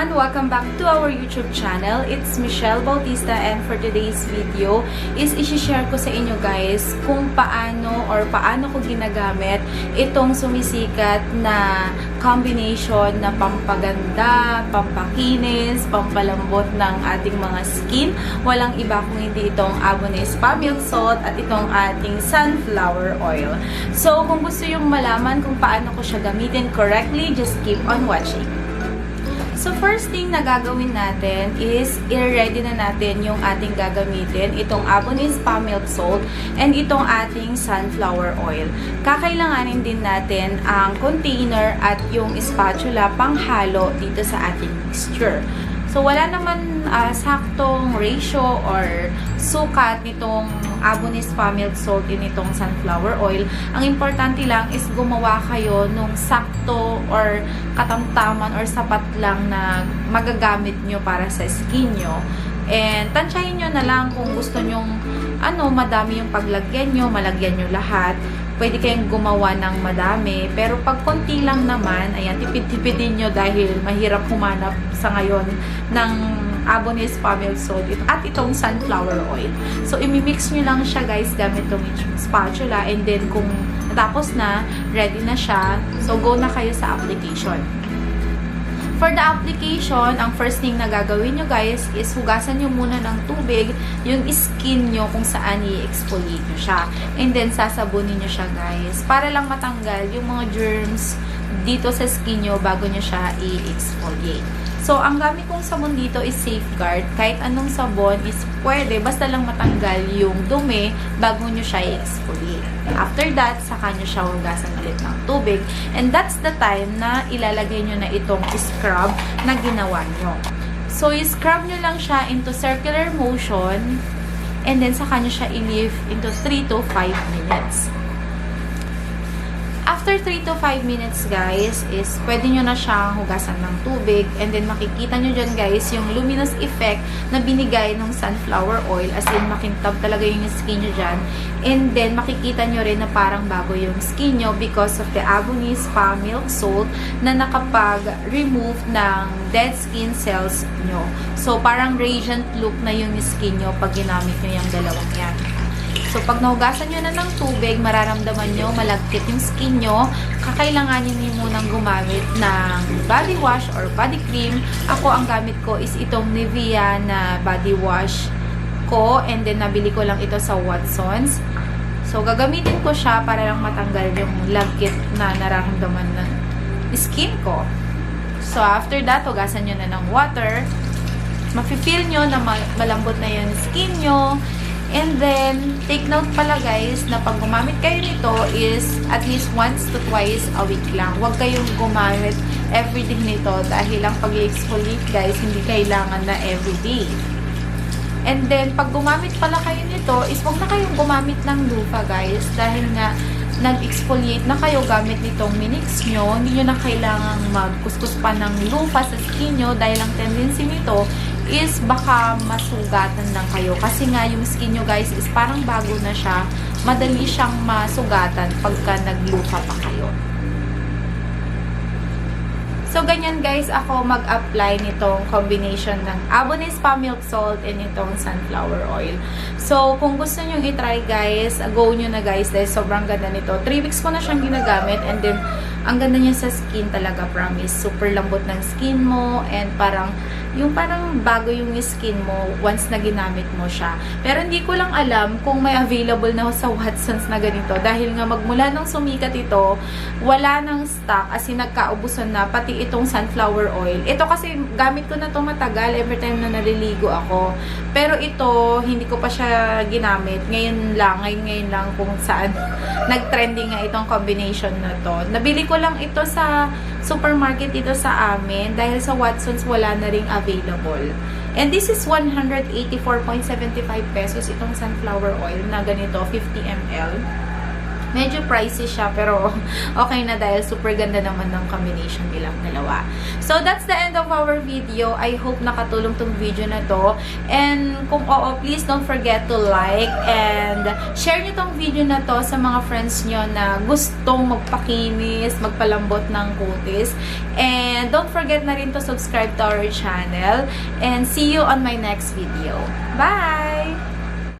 everyone! Welcome back to our YouTube channel. It's Ms.Chelle Bautista, and for today's video is i-share ko sa inyo guys kung paano ko ginagamit itong sumisikat na combination na pampaganda, pampakinis, pampalambot ng ating mga skin. Walang iba kung hindi itong abonnespamilksalt at itong ating sunflower oil. So kung gusto yung malaman kung paano ko siya gamitin correctly, just keep on watching. So, first thing na gagawin natin is i-ready na natin yung ating gagamitin, itong abonnespamilksalt and itong ating sunflower oil. Kakailanganin din natin ang container at yung spatula panghalo dito sa ating mixture. So, wala naman saktong ratio or sukat nitong abonnespamilksalt in itong sunflower oil. Ang importante lang is gumawa kayo nung sakto or katamtaman or sapat lang na magagamit nyo para sa skin nyo. And tansyahin nyo na lang kung gusto nyong madami yung paglagyan nyo, malagyan nyo lahat. Pwede kayong gumawa ng madami. Pero pag konti lang naman, ayan, tipid-tipidin nyo dahil mahirap humanap sa ngayon ng abonnespamilksalt at itong sunflower oil. So, imimix nyo lang siya guys gamit itong spatula, and then kung natapos na, ready na siya, so go na kayo sa application. For the application, ang first thing na gagawin nyo guys is hugasan nyo muna ng tubig yung skin nyo kung saan i-exfoliate nyo siya. And then, sasabunin nyo siya guys para lang matanggal yung mga germs dito sa skin nyo bago nyo siya i-exfoliate. So, ang gamit kong sabon dito is Safeguard. Kahit anong sabon is pwede, basta lang matanggal yung dumi bago nyo siya i-exfoliate. After that, saka nyo siya hugasan ulit ng tubig. And that's the time na ilalagay nyo na itong scrub na ginawa nyo. So, i-scrub nyo lang siya into circular motion, and then saka nyo siya i-leave into 3 to 5 minutes. After 3 to 5 minutes guys, is pwede nyo na siyang hugasan ng tubig, and then makikita nyo dyan guys yung luminous effect na binigay ng sunflower oil, as in makintab talaga yung skin nyo dyan, and then makikita nyo rin na parang bago yung skin nyo because of the abonnespamilksalt na nakapag-remove ng dead skin cells nyo. So parang radiant look na yung skin nyo pag ginamit nyo yung dalawang yan. So, pag nahugasan nyo na ng tubig, mararamdaman nyo, malagkit yung skin nyo, kakailanganin nyo munang gumamit ng body wash or body cream. Ako, ang gamit ko is itong Nivea na body wash ko, and then nabili ko lang ito sa Watsons. So, gagamitin ko siya para lang matanggal yung lagkit na nararamdaman ng skin ko. So, after that, hugasan nyo na ng water. Mafe-feel nyo na malambot na yung skin nyo. And then, take note pala guys, na pag gumamit kayo nito is at least once to twice a week lang. Huwag kayong gumamit everyday nito dahil ang pag-exfoliate guys, hindi kailangan na everyday. And then, pag gumamit pala kayo nito is huwag na kayong gumamit ng lupa guys, dahil nga nag-exfoliate na kayo gamit nitong minix nyo, hindi nyo na kailangang magkuskus pa ng lupa sa skin nyo dahil ang tendency nito is baka masugatan lang kayo. Kasi nga yung skin nyo guys is parang bago na siya, madali siyang masugatan pagka naglupa pa kayo. So, ganyan guys ako mag-apply nitong combination ng abonnespamilksalt and itong sunflower oil. So, kung gusto nyo i-try guys, go nyo na guys dahil sobrang ganda nito. 3 weeks ko na siyang ginagamit, and then ang ganda niya sa skin talaga, promise. Super lambot ng skin mo, and parang bago yung skin mo once na ginamit mo siya. Pero hindi ko lang alam kung may available na sa Watsons na ganito. Dahil nga magmula nung sumikat ito, wala nang stock, as in nagkaubusan na, pati itong sunflower oil. Ito kasi gamit ko na ito matagal, every time na naliligo ako. Pero ito, hindi ko pa siya ginamit. Ngayon lang kung saan nag-trending nga itong combination na to. Nabili ko lang ito sa supermarket dito sa amin dahil sa Watsons wala na ring available. And this is 184.75 pesos itong sunflower oil na ganito, 50 ml. Medyo pricey siya, pero okay na dahil super ganda naman ng combination nilang dalawa. So, that's the end of our video. I hope nakatulong tong video na to. And kung oo, please don't forget to like and share nyo tong video na to sa mga friends nyo na gustong magpakinis, magpalambot ng kutis. And don't forget na rin to subscribe to our channel. And see you on my next video. Bye!